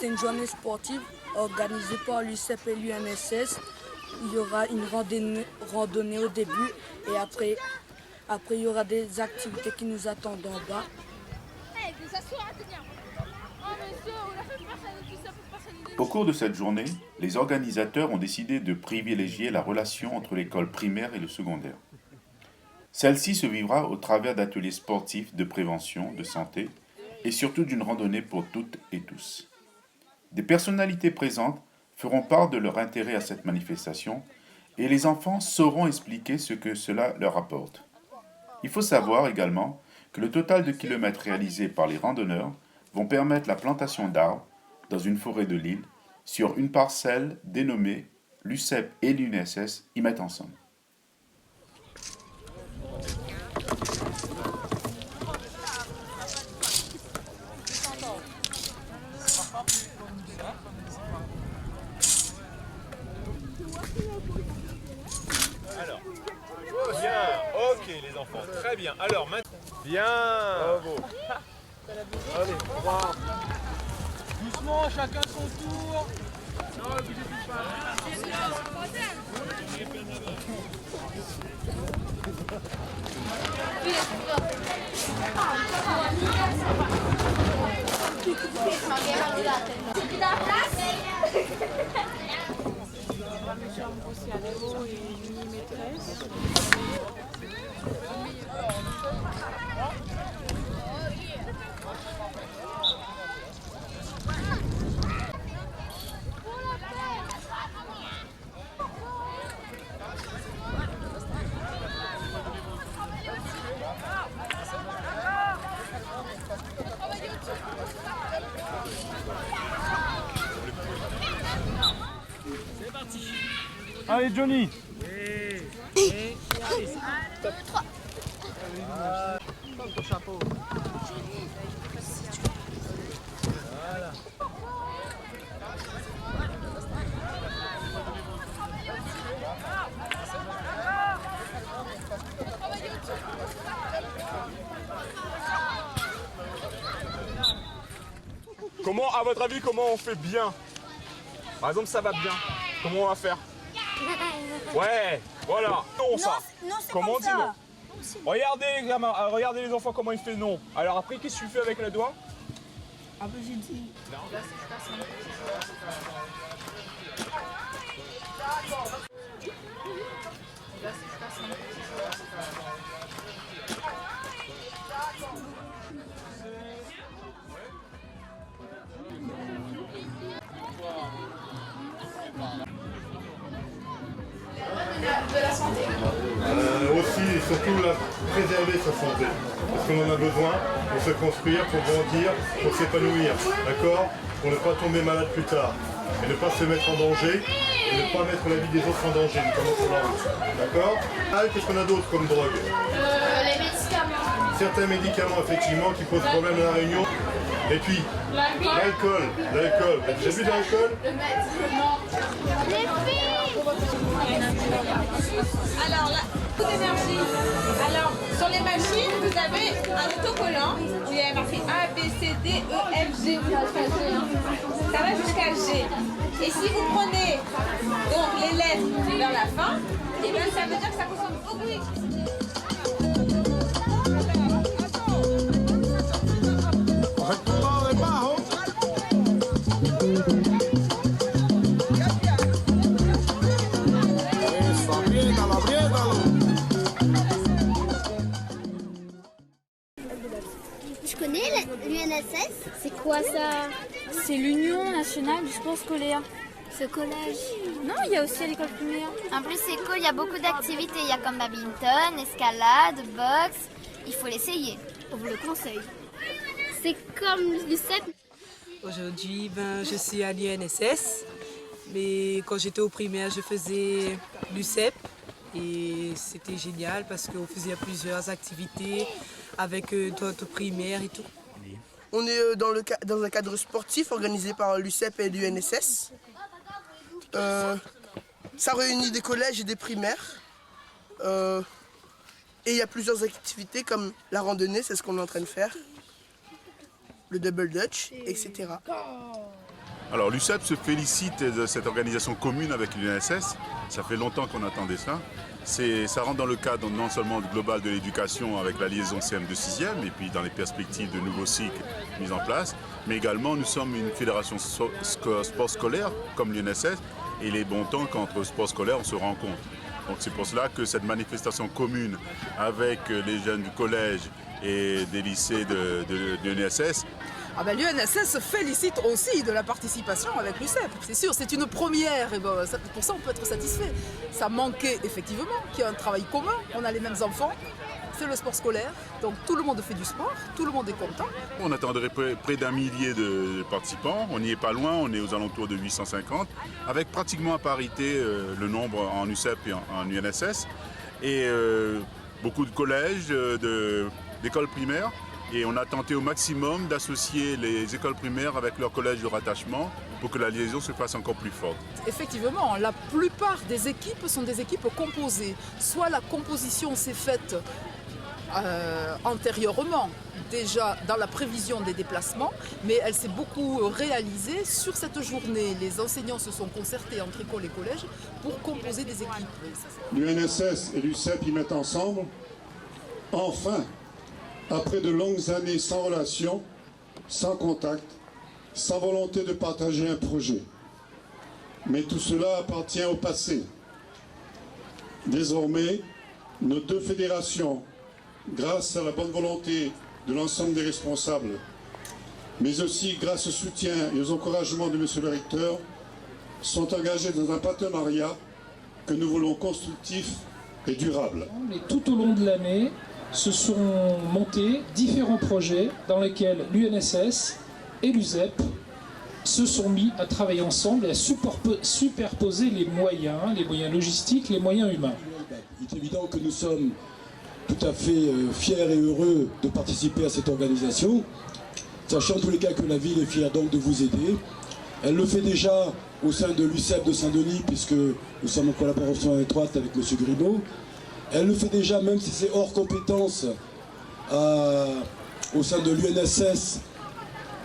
une journée sportive organisée par l'UCEP et l'UNSS. Il y aura une randonnée au début et après il y aura des activités qui nous attendent en bas. Au cours de cette journée, les organisateurs ont décidé de privilégier la relation entre l'école primaire et le secondaire. Celle-ci se vivra au travers d'ateliers sportifs de prévention, de santé et surtout d'une randonnée pour toutes et tous. Des personnalités présentes feront part de leur intérêt à cette manifestation et les enfants sauront expliquer ce que cela leur apporte. Il faut savoir également que le total de kilomètres réalisés par les randonneurs vont permettre la plantation d'arbres dans une forêt de l'île sur une parcelle dénommée l'UCEP et l'UNSS y mettent ensemble. Alors, bien, ok les enfants, très bien. Alors maintenant, bien. Bravo. Allez, 3. Doucement, chacun son tour. Non, bougez plus pas. Allez Johnny. Top 3. Ton chapeau. Voilà. Comment, à votre avis, comment on fait bien? Par exemple, ça va bien. Comment on va faire? Ouais, voilà. Non, ça. Non, c'est comment comme on dit ça. non? Regardez les gamins, regardez les enfants comment ils font non. Alors après, qu'est-ce que tu fais avec le doigt? Ah bah j'ai dit. De la santé. Aussi et surtout préserver sa santé. Parce qu'on en a besoin pour se construire, pour grandir, pour s'épanouir. D'accord? Pour ne pas tomber malade plus tard. Et ne pas se mettre en danger. Et ne pas mettre la vie des autres en danger, notamment sur la route. D'accord? Qu'est-ce qu'on a d'autre comme drogue? Les médicaments. Certains médicaments, effectivement, qui posent problème à la Réunion. Et puis, l'alcool. L'alcool. Vous avez déjà bu de l'alcool? Le médicament. Les filles. Alors là, coup d'énergie. Alors, sur les machines, vous avez un autocollant où il y a marqué A, B, C, D, E, F, G. Ça va jusqu'à G. Et si vous prenez donc les lettres vers la fin, eh bien, ça veut dire que ça consomme beaucoup d'électricité. Tu connais l'UNSS? C'est quoi ça? C'est l'Union nationale du sport scolaire. Ce collège. Non, il y a aussi à l'école primaire. En plus c'est cool, il y a beaucoup d'activités. Il y a comme badminton, escalade, boxe. Il faut l'essayer. On vous le conseille. C'est comme l'UCEP. Aujourd'hui, je suis à l'UNSS. Mais quand j'étais au primaire, je faisais l'UCEP. Et c'était génial parce qu'on faisait plusieurs activités avec d'autres primaires et tout. On est dans un cadre sportif organisé par l'UCEP et l'UNSS. Ça réunit des collèges et des primaires. Et il y a plusieurs activités comme la randonnée, c'est ce qu'on est en train de faire, le double dutch, etc. Alors l'UCEP se félicite de cette organisation commune avec l'UNSS. Ça fait longtemps qu'on attendait ça. Ça rentre dans le cadre non seulement global de l'éducation avec la liaison CM2 6e et puis dans les perspectives de nouveaux cycles mis en place, mais également nous sommes une fédération sport scolaire comme l'UNSS et il est bon temps qu'entre sport scolaire on se rencontre. Donc c'est pour cela que cette manifestation commune avec les jeunes du collège et des lycées de l'UNSS. Ah ben, l'UNSS se félicite aussi de la participation avec l'UCEP. C'est sûr, c'est une première et ben, pour ça on peut être satisfait. Ça manquait effectivement qu'il y ait un travail commun, on a les mêmes enfants, c'est le sport scolaire, donc tout le monde fait du sport, tout le monde est content. On attendrait près d'1 millier de participants, on n'y est pas loin, on est aux alentours de 850, avec pratiquement à parité le nombre en UCEP et en UNSS, et beaucoup de collèges, d'écoles primaires. Et on a tenté au maximum d'associer les écoles primaires avec leurs collèges de rattachement pour que la liaison se fasse encore plus forte. Effectivement, la plupart des équipes sont des équipes composées. Soit la composition s'est faite antérieurement, déjà dans la prévision des déplacements, mais elle s'est beaucoup réalisée sur cette journée. Les enseignants se sont concertés entre écoles et collèges pour composer des équipes. L'UNSS et l'UCEP y mettent ensemble, enfin, après de longues années sans relation, sans contact, sans volonté de partager un projet. Mais tout cela appartient au passé. Désormais, nos deux fédérations, grâce à la bonne volonté de l'ensemble des responsables, mais aussi grâce au soutien et aux encouragements de M. le recteur, sont engagées dans un partenariat que nous voulons constructif et durable. Mais tout au long de l'année, se sont montés différents projets dans lesquels l'UNSS et l'UCEP se sont mis à travailler ensemble et à superposer les moyens logistiques, les moyens humains. Il est évident que nous sommes tout à fait fiers et heureux de participer à cette organisation, sachant en tous les cas que la ville est fière donc de vous aider. Elle le fait déjà au sein de l'UCEP de Saint-Denis, puisque nous sommes en collaboration étroite avec M. Grimaud. Elle le fait déjà, même si c'est hors compétence, au sein de l'UNSS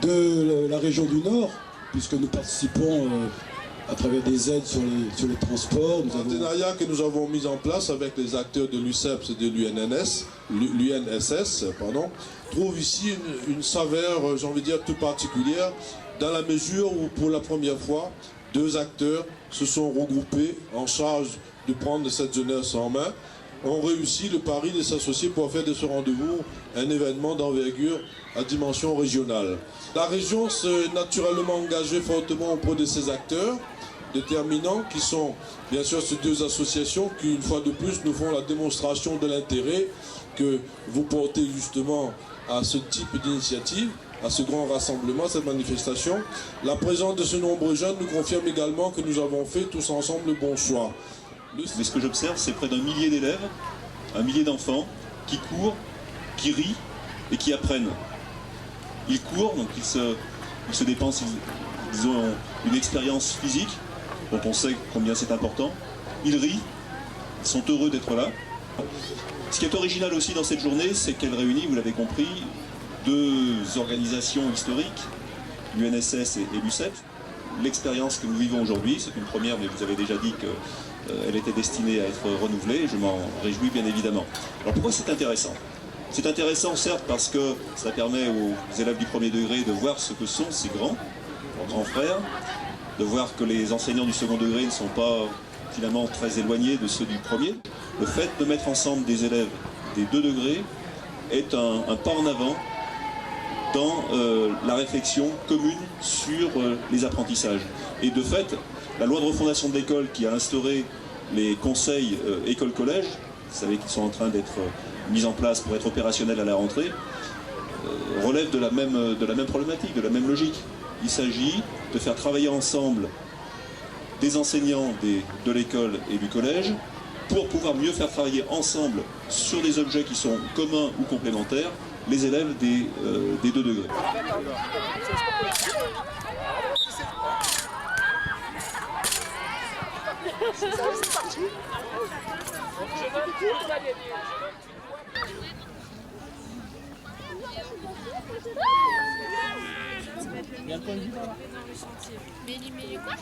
de la région du Nord, puisque nous participons à travers des aides sur les transports. Le partenariat que nous avons mis en place avec les acteurs de l'UCEP et de l'UNSS trouve ici une saveur, j'ai envie de dire, tout particulière, dans la mesure où, pour la première fois, deux acteurs se sont regroupés en charge de prendre cette jeunesse en main, ont réussi le pari de s'associer pour faire de ce rendez-vous un événement d'envergure à dimension régionale. La région s'est naturellement engagée fortement auprès de ces acteurs déterminants qui sont bien sûr ces deux associations qui, une fois de plus, nous font la démonstration de l'intérêt que vous portez justement à ce type d'initiative, à ce grand rassemblement, cette manifestation. La présence de ce nombreux jeunes nous confirme également que nous avons fait tous ensemble le bon choix. Mais ce que j'observe, c'est près d'1 millier d'élèves, 1 millier d'enfants qui courent, qui rient et qui apprennent. Ils courent, donc ils se dépensent, ils ont une expérience physique dont on sait combien c'est important. Ils rient, ils sont heureux d'être là. Ce qui est original aussi dans cette journée, c'est qu'elle réunit, vous l'avez compris, deux organisations historiques, l'UNSS et l'UCEP. L'expérience que nous vivons aujourd'hui, c'est une première, mais vous avez déjà dit qu'elle était destinée à être renouvelée, et je m'en réjouis bien évidemment. Alors pourquoi c'est intéressant ? C'est intéressant certes parce que ça permet aux élèves du premier degré de voir ce que sont ces grands frères, de voir que les enseignants du second degré ne sont pas finalement très éloignés de ceux du premier. Le fait de mettre ensemble des élèves des 2 degrés est un pas en avant dans la réflexion commune sur les apprentissages. Et de fait, la loi de refondation de l'école qui a instauré les conseils école-collège, vous savez qu'ils sont en train d'être mis en place pour être opérationnels à la rentrée, relève de la même problématique, de la même logique. Il s'agit de faire travailler ensemble des enseignants de l'école et du collège pour pouvoir mieux faire travailler ensemble sur des objets qui sont communs ou complémentaires les élèves des 2 degrés. Il y a le point de vue dans le chantier. Mais quoi?